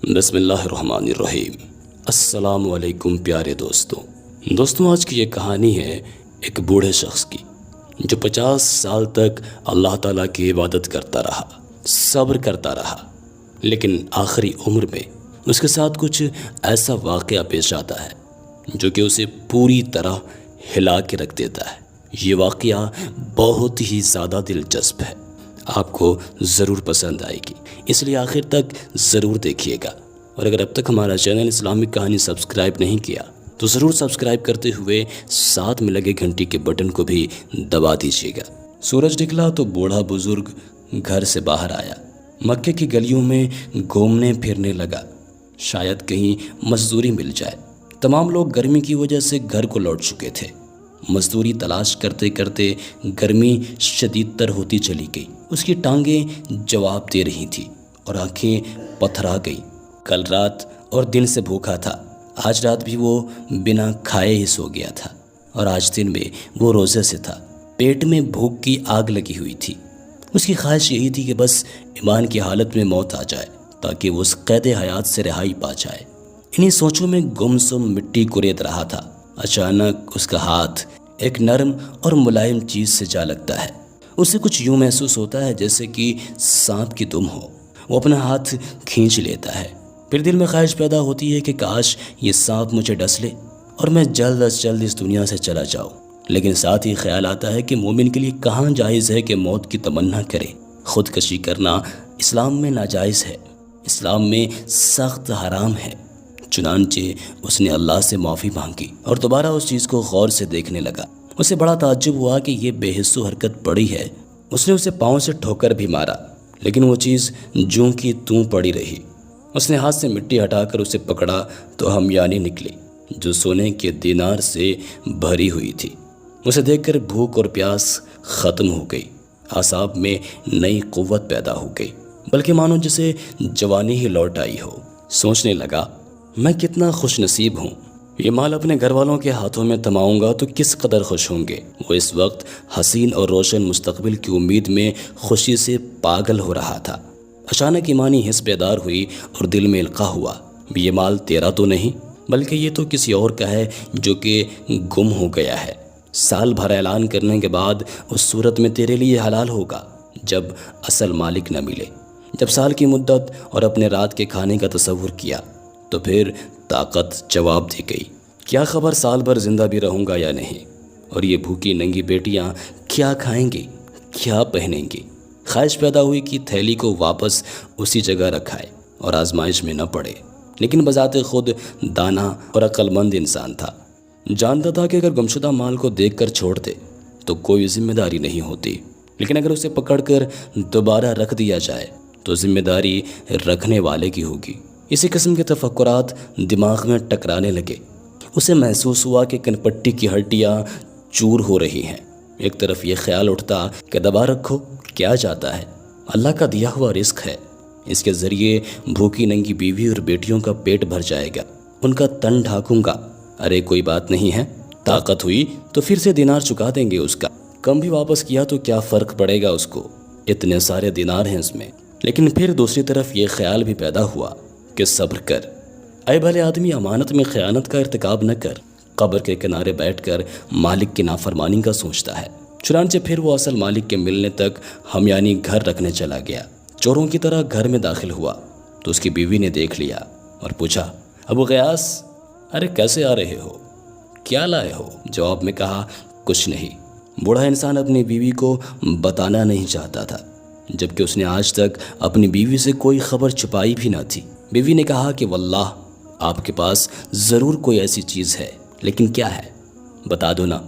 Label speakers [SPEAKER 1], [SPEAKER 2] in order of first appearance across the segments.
[SPEAKER 1] بسم اللہ الرحمن الرحیم۔ السلام علیکم پیارے دوستوں، آج کی یہ کہانی ہے ایک بوڑھے شخص کی جو 50 سال تک اللہ تعالیٰ کی عبادت کرتا رہا، صبر کرتا رہا، لیکن آخری عمر میں اس کے ساتھ کچھ ایسا واقعہ پیش آتا ہے جو کہ اسے پوری طرح ہلا کے رکھ دیتا ہے۔ یہ واقعہ بہت ہی زیادہ دلچسپ ہے، آپ کو ضرور پسند آئے گی، اس لیے آخر تک ضرور دیکھیے گا۔ اور اگر اب تک ہمارا چینل اسلامک کہانی سبسکرائب نہیں کیا تو ضرور سبسکرائب کرتے ہوئے ساتھ میں لگے گھنٹی کے بٹن کو بھی دبا دیجیے گا۔ سورج نکلا تو بوڑھا بزرگ گھر سے باہر آیا، مکے کی گلیوں میں گھومنے پھرنے لگا، شاید کہیں مزدوری مل جائے۔ تمام لوگ گرمی کی وجہ سے گھر کو لوٹ چکے تھے۔ مزدوری تلاش کرتے کرتے گرمی شدید تر ہوتی چلی گئی، اس کی ٹانگیں جواب دے رہی تھیں اور آنکھیں پتھرا گئی۔ کل رات اور دن سے بھوکا تھا، آج رات بھی وہ بنا کھائے ہی سو گیا تھا، اور آج دن میں وہ روزے سے تھا۔ پیٹ میں بھوک کی آگ لگی ہوئی تھی۔ اس کی خواہش یہی تھی کہ بس ایمان کی حالت میں موت آ جائے تاکہ وہ اس قید حیات سے رہائی پا جائے۔ انہی سوچوں میں گمسم مٹی کریت رہا تھا، اچانک اس کا ہاتھ ایک نرم اور ملائم چیز سے جا لگتا ہے۔ اسے کچھ یوں محسوس ہوتا ہے جیسے کہ سانپ کی دم ہو۔ وہ اپنا ہاتھ کھینچ لیتا ہے، پھر دل میں خواہش پیدا ہوتی ہے کہ کاش یہ سانپ مجھے ڈس لے اور میں جلد از جلد اس دنیا سے چلا جاؤں۔ لیکن ساتھ ہی خیال آتا ہے کہ مومن کے لیے کہاں جائز ہے کہ موت کی تمنا کرے۔ خودکشی کرنا اسلام میں ناجائز ہے، اسلام میں سخت حرام ہے۔ چنانچہ اس نے اللہ سے معافی مانگی اور دوبارہ اس چیز کو غور سے دیکھنے لگا۔ اسے بڑا تعجب ہوا کہ یہ بے حس و حرکت پڑی ہے۔ اس نے اسے پاؤں سے ٹھوکر بھی مارا، لیکن وہ چیز جوں کی توں پڑی رہی۔ اس نے ہاتھ سے مٹی ہٹا کر اسے پکڑا تو ہمیانی نکلی جو سونے کے دینار سے بھری ہوئی تھی۔ اسے دیکھ کر بھوک اور پیاس ختم ہو گئی، اعصاب میں نئی قوت پیدا ہو گئی، بلکہ مانو جسے جوانی ہی لوٹ آئی ہو۔ سوچنے لگا، میں کتنا خوش نصیب ہوں، یہ مال اپنے گھر والوں کے ہاتھوں میں تھماؤں گا تو کس قدر خوش ہوں گے۔ وہ اس وقت حسین اور روشن مستقبل کی امید میں خوشی سے پاگل ہو رہا تھا۔ اچانک ایمانی حس بیدار ہوئی اور دل میں القاء ہوا، یہ مال تیرا تو نہیں بلکہ یہ تو کسی اور کا ہے جو کہ گم ہو گیا ہے۔ سال بھر اعلان کرنے کے بعد اس صورت میں تیرے لیے حلال ہوگا جب اصل مالک نہ ملے۔ جب سال کی مدت اور اپنے رات کے کھانے کا تصور کیا تو پھر طاقت جواب دے گئی، کیا خبر سال بھر زندہ بھی رہوں گا یا نہیں، اور یہ بھوکی ننگی بیٹیاں کیا کھائیں گی، کیا پہنیں گی۔ خواہش پیدا ہوئی کہ تھیلی کو واپس اسی جگہ رکھائے اور آزمائش میں نہ پڑے، لیکن بذات خود دانا اور عقل مند انسان تھا۔ جانتا تھا کہ اگر گمشدہ مال کو دیکھ کر چھوڑ دے تو کوئی ذمہ داری نہیں ہوتی، لیکن اگر اسے پکڑ کر دوبارہ رکھ دیا جائے تو ذمہ داری رکھنے والے کی ہوگی۔ اسی قسم کے تفکرات دماغ میں ٹکرانے لگے۔ اسے محسوس ہوا کہ کنپٹی کی ہڈیاں چور ہو رہی ہیں۔ ایک طرف یہ خیال اٹھتا کہ دبا رکھو، کیا جاتا ہے، اللہ کا دیا ہوا رزق ہے، اس کے ذریعے بھوکی ننگی بیوی اور بیٹیوں کا پیٹ بھر جائے گا، ان کا تن ڈھانکوں گا۔ ارے کوئی بات نہیں ہے، طاقت ہوئی تو پھر سے دینار چکا دیں گے، اس کا کم بھی واپس کیا تو کیا فرق پڑے گا اس کو، اتنے سارے دینار ہیں اس میں۔ لیکن پھر دوسری طرف یہ خیال بھی پیدا ہوا کہ صبر کر، اے بھلے آدمی، امانت میں خیانت کا ارتکاب نہ کر۔ قبر کے کنارے بیٹھ کر مالک کی نافرمانی کا سوچتا ہے۔ چنانچہ پھر وہ اصل مالک کے ملنے تک ہمیانی گھر رکھنے چلا گیا۔ چوروں کی طرح گھر میں داخل ہوا تو اس کی بیوی نے دیکھ لیا اور پوچھا، ابو غیاث، ارے کیسے آ رہے ہو، کیا لائے ہو؟ جواب میں کہا، کچھ نہیں۔ بوڑھا انسان اپنی بیوی کو بتانا نہیں چاہتا تھا، جبکہ اس نے آج تک اپنی بیوی سے کوئی خبر چھپائی بھی نہ تھی۔ بیوی نے کہا کہ واللہ آپ کے پاس ضرور کوئی ایسی چیز ہے، لیکن کیا ہے، بتا دو نا۔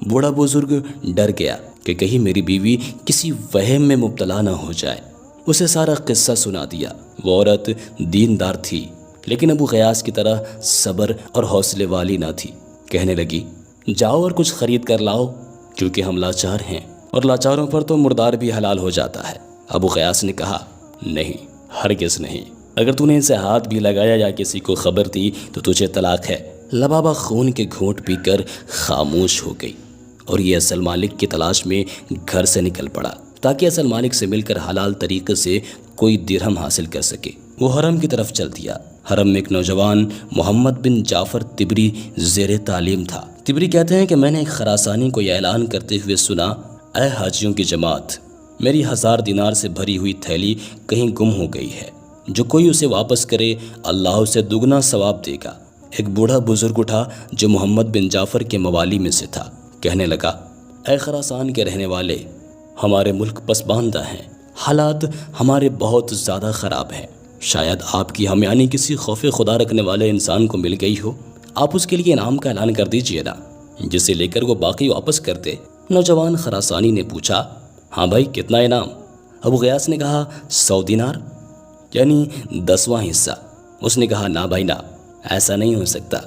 [SPEAKER 1] بوڑھا بزرگ ڈر گیا کہ کہیں میری بیوی کسی وہم میں مبتلا نہ ہو جائے۔ اسے سارا قصہ سنا دیا۔ وہ عورت دیندار تھی، لیکن ابو غیاث کی طرح صبر اور حوصلے والی نہ تھی۔ کہنے لگی، جاؤ اور کچھ خرید کر لاؤ، کیونکہ ہم لاچار ہیں اور لاچاروں پر تو مردار بھی حلال ہو جاتا ہے۔ ابو غیاث نے کہا، نہیں، ہرگز نہیں، اگر تو نے ان سے ہاتھ بھی لگایا یا کسی کو خبر دی تو تجھے طلاق ہے۔ لبابہ خون کے گھونٹ پی کر خاموش ہو گئی اور یہ اصل مالک کی تلاش میں گھر سے نکل پڑا۔ تاکہ اصل مالک سے مل کر حلال طریقے سے کوئی درہم حاصل کر سکے۔ وہ حرم کی طرف چل دیا۔ حرم میں ایک نوجوان محمد بن جعفر تبری زیر تعلیم تھا۔ تبری کہتے ہیں کہ میں نے ایک خراسانی کو یہ اعلان کرتے ہوئے سنا، اے حاجیوں کی جماعت، میری 1000 دینار سے بھری ہوئی تھیلی کہیں گم ہو گئی ہے، جو کوئی اسے واپس کرے اللہ اسے دگنا ثواب دے گا۔ ایک بوڑھا بزرگ اٹھا جو محمد بن جعفر کے موالی میں سے تھا، کہنے لگا، اے خراسان کے رہنے والے، ہمارے ملک پسماندہ ہیں، حالات ہمارے بہت زیادہ خراب ہیں، شاید آپ کی ہمیانی کسی خوف خدا رکھنے والے انسان کو مل گئی ہو، آپ اس کے لیے انعام کا اعلان کر دیجئے نا، جسے لے کر وہ باقی واپس کر دے۔ نوجوان خراسانی نے پوچھا، ہاں بھائی کتنا انعام؟ ابو غیاث نے کہا 100 دینار، یعنی 10واں حصہ۔ اس نے کہا، نہ بھائی نہ، ایسا نہیں ہو سکتا،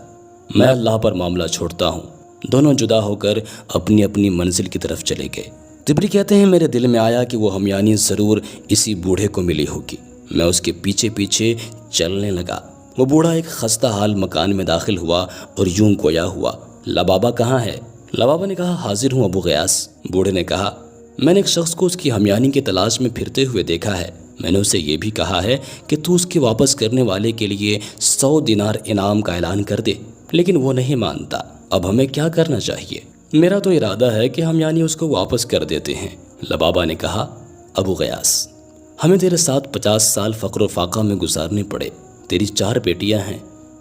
[SPEAKER 1] میں اللہ پر معاملہ چھوڑتا ہوں۔ دونوں جدا ہو کر اپنی اپنی منزل کی طرف چلے گئے۔ تبری کہتے ہیں میرے دل میں آیا کہ وہ ہمیانی ضرور اسی بوڑھے کو ملی ہوگی۔ میں اس کے پیچھے پیچھے چلنے لگا۔ وہ بوڑھا ایک خستہ حال مکان میں داخل ہوا اور یوں گویا ہوا، لبابا کہاں ہے؟ لبابا نے کہا، حاضر ہوں ابو غیاث۔ بوڑھے نے کہا، میں نے ایک شخص کو اس کی ہمیانی کی تلاش میں پھرتے ہوئے دیکھا ہے، میں نے اسے یہ بھی کہا ہے کہ تو اس کے واپس کرنے والے کے لیے 100 دینار انعام کا اعلان کر دے، لیکن وہ نہیں مانتا۔ اب ہمیں کیا کرنا چاہیے؟ میرا تو ارادہ ہے کہ ہم یعنی اس کو واپس کر دیتے ہیں۔ لبابا نے کہا، ابو غیاث، ہمیں تیرے ساتھ 50 سال فقر و فاقہ میں گزارنے پڑے، تیری 4 بیٹیاں ہیں،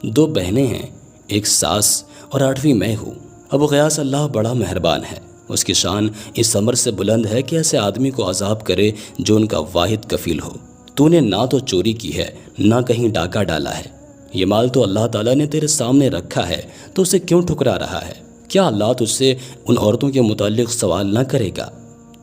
[SPEAKER 1] 2 بہنیں ہیں، ایک ساس اور 8ویں میں ہوں۔ ابو غیاث، اللہ بڑا مہربان ہے، اس کی شان اس امر سے بلند ہے کہ ایسے آدمی کو عذاب کرے جو ان کا واحد کفیل ہو۔ تو نے نہ تو چوری کی ہے، نہ کہیں ڈاکہ ڈالا ہے، یہ مال تو اللہ تعالیٰ نے تیرے سامنے رکھا ہے، تو اسے کیوں ٹھکرا رہا ہے؟ کیا اللہ تجھ سے ان عورتوں کے متعلق سوال نہ کرے گا؟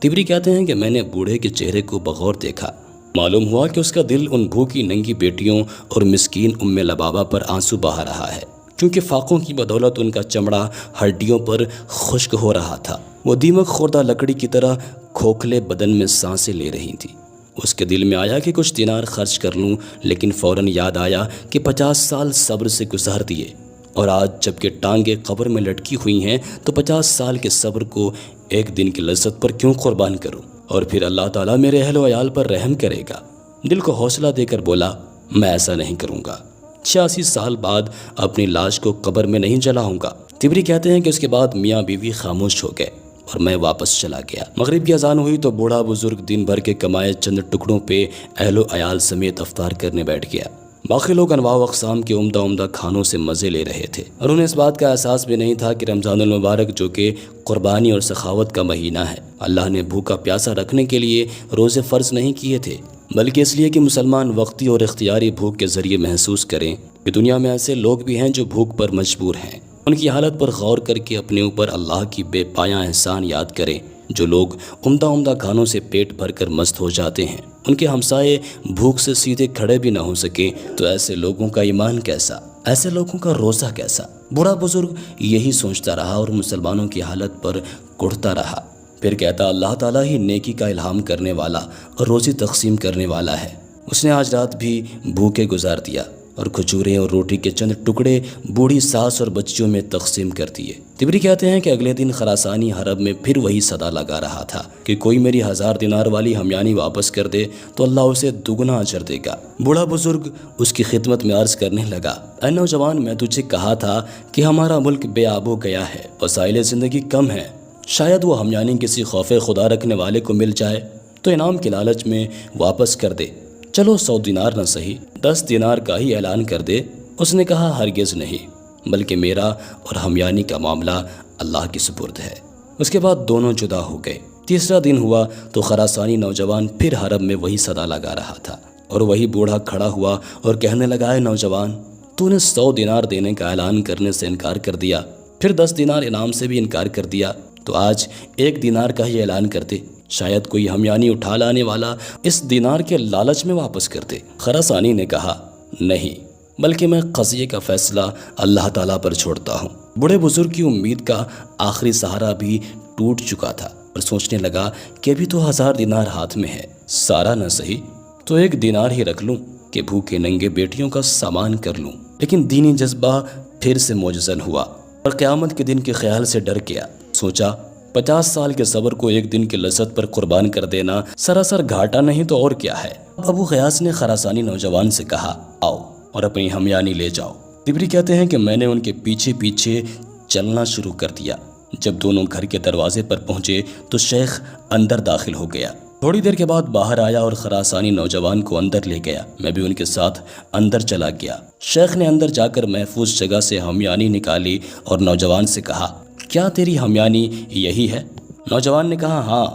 [SPEAKER 1] تبری کہتے ہیں کہ میں نے بوڑھے کے چہرے کو بغور دیکھا، معلوم ہوا کہ اس کا دل ان بھوکی ننگی بیٹیوں اور مسکین ام لبابا پر آنسو بہا رہا ہے، کیونکہ فاقوں کی بدولت ان کا چمڑا ہڈیوں پر خشک ہو رہا تھا۔ وہ دیمک خوردہ لکڑی کی طرح کھوکھلے بدن میں سانسیں لے رہی تھی۔ اس کے دل میں آیا کہ کچھ دینار خرچ کر لوں، لیکن فوراً یاد آیا کہ 50 سال صبر سے گزار دیے، اور آج جب کہ ٹانگیں قبر میں لٹکی ہوئی ہیں تو 50 سال کے صبر کو ایک دن کی لذت پر کیوں قربان کروں؟ اور پھر اللہ تعالیٰ میرے اہل و عیال پر رحم کرے گا۔ دل کو حوصلہ دے کر بولا، میں ایسا نہیں کروں گا، 86 سال بعد اپنی لاش کو قبر میں نہیں جلاؤں گا۔ تبری کہتے ہیں کہ اس کے بعد میاں بیوی خاموش ہو گئے اور میں واپس چلا گیا۔ مغرب کی اذان ہوئی تو بوڑھا بزرگ دن بھر کے کمائے چند ٹکڑوں پہ اہل و عیال سمیت افطار کرنے بیٹھ گیا۔ باقی لوگ انواع و اقسام کے عمدہ کھانوں سے مزے لے رہے تھے، اور انہیں اس بات کا احساس بھی نہیں تھا کہ رمضان المبارک، جو کہ قربانی اور سخاوت کا مہینہ ہے، اللہ نے بھوکا پیاسا رکھنے کے لیے روزے فرض نہیں کیے تھے، بلکہ اس لیے کہ مسلمان وقتی اور اختیاری بھوک کے ذریعے محسوس کریں کہ دنیا میں ایسے لوگ بھی ہیں جو بھوک پر مجبور ہیں۔ ان کی حالت پر غور کر کے اپنے اوپر اللہ کی بے پایاں احسان یاد کریں۔ جو لوگ عمدہ کھانوں سے پیٹ بھر کر مست ہو جاتے ہیں، ان کے ہمسائے بھوک سے سیدھے کھڑے بھی نہ ہو سکے، تو ایسے لوگوں کا ایمان کیسا، ایسے لوگوں کا روزہ کیسا؟ بوڑھا بزرگ یہی سوچتا رہا اور مسلمانوں کی حالت پر کڑھتا رہا۔ پھر کہتا، اللہ تعالیٰ ہی نیکی کا الہام کرنے والا اور روزی تقسیم کرنے والا ہے۔ اس نے آج رات بھی بھوکے گزار دیا اور کھجوریں اور روٹی کے چند ٹکڑے بوڑھی ساس اور بچیوں میں تقسیم کر دیے۔ تبری کہتے ہیں کہ اگلے دن خراسانی حرم میں پھر وہی صدا لگا رہا تھا کہ کوئی میری 1000 دینار والی ہمیانی واپس کر دے تو اللہ اسے دگنا اجر دے گا۔ بوڑھا بزرگ اس کی خدمت میں عرض کرنے لگا، اے نوجوان، میں تجھے کہا تھا کہ ہمارا ملک بے آب و گیا ہے، وسائل زندگی کم ہیں، شاید وہ ہمیانی کسی خوف خدا رکھنے والے کو مل جائے تو انعام کے لالچ میں واپس کر دے، چلو 100 دینار نہ صحیح 10 دینار کا ہی اعلان کر دے۔ اس نے کہا، ہرگز نہیں، بلکہ میرا اور ہمیانی کا معاملہ اللہ کی سپرد ہے۔ اس کے بعد دونوں جدا ہو گئے۔ تیسرا دن ہوا تو خراسانی نوجوان پھر حرم میں وہی صدا لگا رہا تھا، اور وہی بوڑھا کھڑا ہوا اور کہنے لگا، اے نوجوان، تو نے 100 دینار دینے کا اعلان کرنے سے انکار کر دیا، پھر 10 دینار انعام سے بھی انکار کر دیا، تو آج 1 دینار کا ہی اعلان کر دے، شاید کوئی ہمیانی اٹھا لانے والا اس دینار کے لالچ میں واپس کر دے۔ خراسانی نے کہا، نہیں، بلکہ میں قضیے کا فیصلہ اللہ تعالیٰ پر چھوڑتا ہوں۔ بوڑھے بزرگ کی امید کا آخری سہارا بھی ٹوٹ چکا تھا اور سوچنے لگا کہ ابھی تو 1000 دینار ہاتھ میں ہے، سارا نہ صحیح تو 1 دینار ہی رکھ لوں کہ بھوکے ننگے بیٹیوں کا سامان کر لوں۔ لیکن دینی جذبہ پھر سے موجزن ہوا اور قیامت کے دن کے خیال سے ڈر گیا۔ سوچا، 50 سال کے صبر کو ایک دن کی لذت پر قربان کر دینا سراسر گھاٹا نہیں تو اور کیا ہے۔ ابو غیاث نے خراسانی نوجوان سے کہا، آؤ اور اپنی ہمیانی لے جاؤ۔ تبری کہتے ہیں کہ میں نے ان کے پیچھے پیچھے چلنا شروع کر دیا۔ جب دونوں گھر کے دروازے پر پہنچے تو شیخ اندر داخل ہو گیا۔ تھوڑی دیر کے بعد باہر آیا اور خراسانی نوجوان کو اندر لے گیا۔ میں بھی ان کے ساتھ اندر چلا گیا۔ شیخ نے اندر جا کر محفوظ جگہ سے ہمیانی نکالی اور نوجوان سے کہا، کیا تیری ہمیانی یہی ہے؟ نوجوان نے کہا، ہاں۔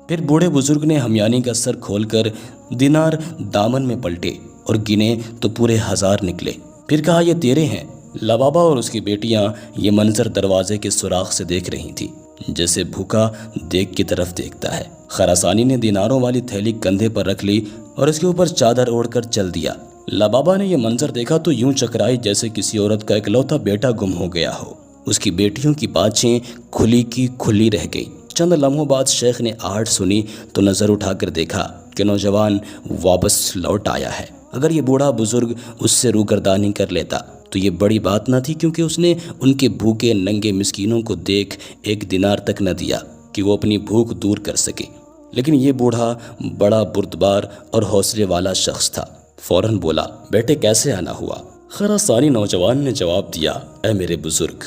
[SPEAKER 1] پھر بوڑھے بزرگ نے ہمیانی کا سر کھول کر دینار دامن میں پلٹے اور گنے تو پورے 1000 نکلے۔ پھر کہا، یہ تیرے ہیں۔ لبابا اور اس کی بیٹیاں یہ منظر دروازے کے سوراخ سے دیکھ رہی تھی، جیسے بھوکا دیکھ کی طرف دیکھتا ہے۔ خراسانی نے دیناروں والی تھیلی کندھے پر رکھ لی اور اس کے اوپر چادر اوڑھ کر چل دیا۔ لبابا نے یہ منظر دیکھا تو یوں چکرائی جیسے کسی عورت کا اکلوتا بیٹا گم ہو گیا ہو۔ اس کی بیٹیوں کی بانچیں کھلی کی کھلی رہ گئی۔ چند لمحوں بعد شیخ نے آہٹ سنی تو نظر اٹھا کر دیکھا کہ نوجوان واپس لوٹ آیا ہے۔ اگر یہ بوڑھا بزرگ اس سے روگردانی کر لیتا تو یہ بڑی بات نہ تھی، کیونکہ اس نے ان کے بھوکے ننگے مسکینوں کو دیکھ 1 دینار تک نہ دیا کہ وہ اپنی بھوک دور کر سکے۔ لیکن یہ بوڑھا بڑا بردبار اور حوصلے والا شخص تھا۔ فوراً بولا، بیٹے کیسے آنا ہوا؟ خراسانی نوجوان نے جواب دیا، اے میرے بزرگ،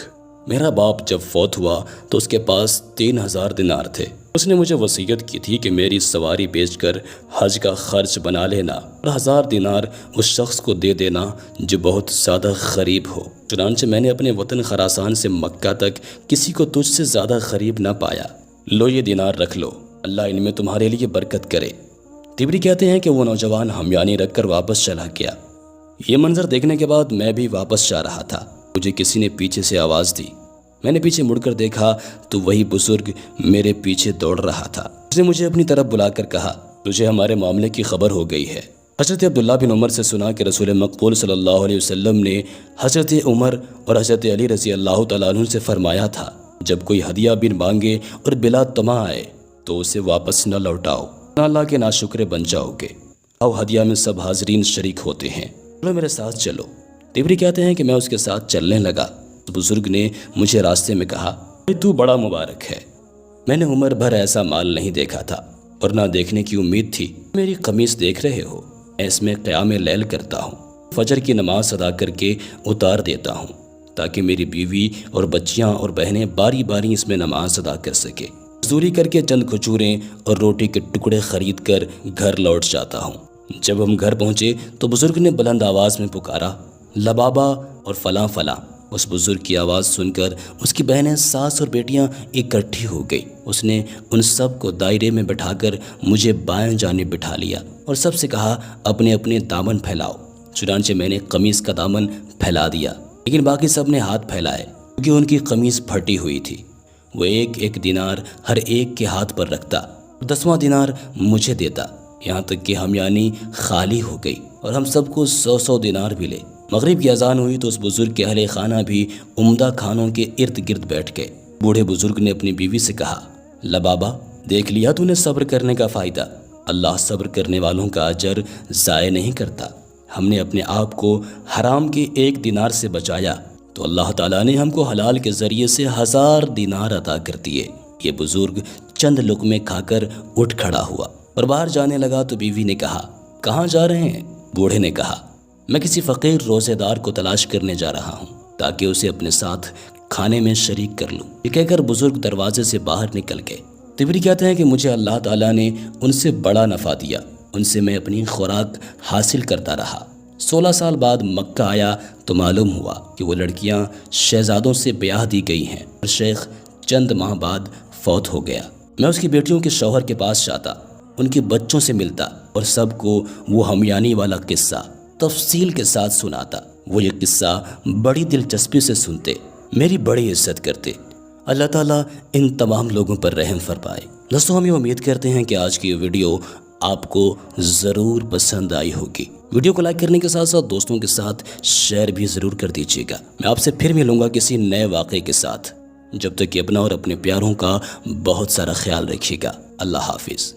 [SPEAKER 1] میرا باپ جب فوت ہوا تو اس کے پاس 3000 دینار تھے۔ اس نے مجھے وصیت کی تھی کہ میری سواری بیچ کر حج کا خرچ بنا لینا اور 1000 دینار اس شخص کو دے دینا جو بہت زیادہ غریب ہو۔ چنانچہ میں نے اپنے وطن خراسان سے مکہ تک کسی کو تجھ سے زیادہ غریب نہ پایا۔ لو یہ دینار رکھ لو، اللہ ان میں تمہارے لیے برکت کرے۔ تبری کہتے ہیں کہ وہ نوجوان ہمیانی رکھ کر واپس چلا گیا۔ یہ منظر دیکھنے کے بعد میں بھی واپس جا رہا تھا۔ مجھے کسی نے پیچھے سے آواز دی۔ میں نے پیچھے مڑ کر دیکھا تو وہی بزرگ میرے پیچھے دوڑ رہا تھا۔ اس نے مجھے اپنی طرف بلا کر کہا، تجھے ہمارے معاملے کی خبر ہو گئی ہے۔ حضرت عبداللہ بن عمر سے سنا کہ رسول مقبول صلی اللہ علیہ وسلم نے حضرت عمر اور حضرت علی رضی اللہ تعالیٰ عنہ سے فرمایا تھا، جب کوئی ہدیہ بن مانگے اور بلا طمع آئے تو اسے واپس نہ لوٹاؤ، نہ اللہ کے ناشکرے بن جاؤ گے۔ آؤ ہدیہ میں سب حاضرین شریک ہوتے ہیں، چلو میرے ساتھ چلو۔ تبری کہتے ہیں کہ میں اس کے ساتھ چلنے لگا تو بزرگ نے مجھے راستے میں کہا، تو بڑا مبارک ہے، میں نے عمر بھر ایسا مال نہیں دیکھا تھا اور نہ دیکھنے کی امید تھی۔ میری قمیص دیکھ رہے ہو، میں اس میں قیام لیل کرتا ہوں، فجر کی نماز ادا کر کے اتار دیتا ہوں تاکہ میری بیوی اور بچیاں اور بہنیں باری باری اس میں نماز ادا کر سکے۔ مزدوری کر کے چند کھجوریں اور روٹی کے ٹکڑے خرید کر گھر لوٹ جاتا ہوں۔ جب ہم گھر پہنچے تو بزرگ نے بلند آواز میں پکارا، لبابا اور فلاں فلاں۔ اس بزرگ کی آواز سن کر اس کی بہنیں، ساس اور بیٹیاں اکٹھی ہو گئی۔ اس نے ان سب کو دائرے میں بٹھا کر مجھے بائیں جانب بٹھا لیا اور سب سے کہا، اپنے اپنے دامن پھیلاؤ۔ چنانچہ میں نے قمیص کا دامن پھیلا دیا، لیکن باقی سب نے ہاتھ پھیلائے کیونکہ ان کی قمیص پھٹی ہوئی تھی۔ وہ 1 دینار ہر ایک کے ہاتھ پر رکھتا، 10واں دینار مجھے دیتا، یہاں تک کہ ہمیانی خالی ہو گئی اور ہم سب کو 100 دینار ملے۔ مغرب کی اذان ہوئی تو اس بزرگ کے اہل خانہ بھی عمدہ کھانوں کے ارد گرد بیٹھ گئے۔ بوڑھے بزرگ نے اپنی بیوی سے کہا، لبابا دیکھ لیا تو نے صبر کرنے کا فائدہ، اللہ صبر کرنے والوں کا اجر ضائع نہیں کرتا۔ ہم نے اپنے آپ کو حرام کے 1 دینار سے بچایا تو اللہ تعالیٰ نے ہم کو حلال کے ذریعے سے 1000 دینار عطا کر دیے۔ یہ بزرگ چند لقمے کھا کر اٹھ کھڑا ہوا اور باہر جانے لگا تو بیوی نے کہا، کہاں جا رہے ہیں؟ بوڑھے نے کہا، میں کسی فقیر روزے دار کو تلاش کرنے جا رہا ہوں تاکہ اسے اپنے ساتھ کھانے میں شریک کر لوں۔ یہ کہہ کر بزرگ دروازے سے باہر نکل گئے۔ تبری کہتے ہیں کہ مجھے اللہ تعالیٰ نے ان سے بڑا نفع دیا، ان سے میں اپنی خوراک حاصل کرتا رہا۔ 16 سال بعد مکہ آیا تو معلوم ہوا کہ وہ لڑکیاں شہزادوں سے بیاہ دی گئی ہیں اور شیخ چند ماہ بعد فوت ہو گیا۔ میں اس کی بیٹیوں کے شوہر کے پاس جاتا، ان کے بچوں سے ملتا اور سب کو وہ ہمیانی والا قصہ تفصیل کے ساتھ سناتا۔ وہ یہ قصہ بڑی دلچسپی سے سنتے، میری بڑی عزت کرتے۔ اللہ تعالیٰ ان تمام لوگوں پر رحم فرمائے۔ دوستوں، ہم یہ امید کرتے ہیں کہ آج کی یہ ویڈیو آپ کو ضرور پسند آئی ہوگی۔ ویڈیو کو لائک کرنے کے ساتھ ساتھ دوستوں کے ساتھ شیئر بھی ضرور کر دیجیے گا۔ میں آپ سے پھر ملوں گا کسی نئے واقعے کے ساتھ۔ جب تک کہ اپنا اور اپنے پیاروں کا بہت سارا خیال رکھیے گا۔ اللہ حافظ۔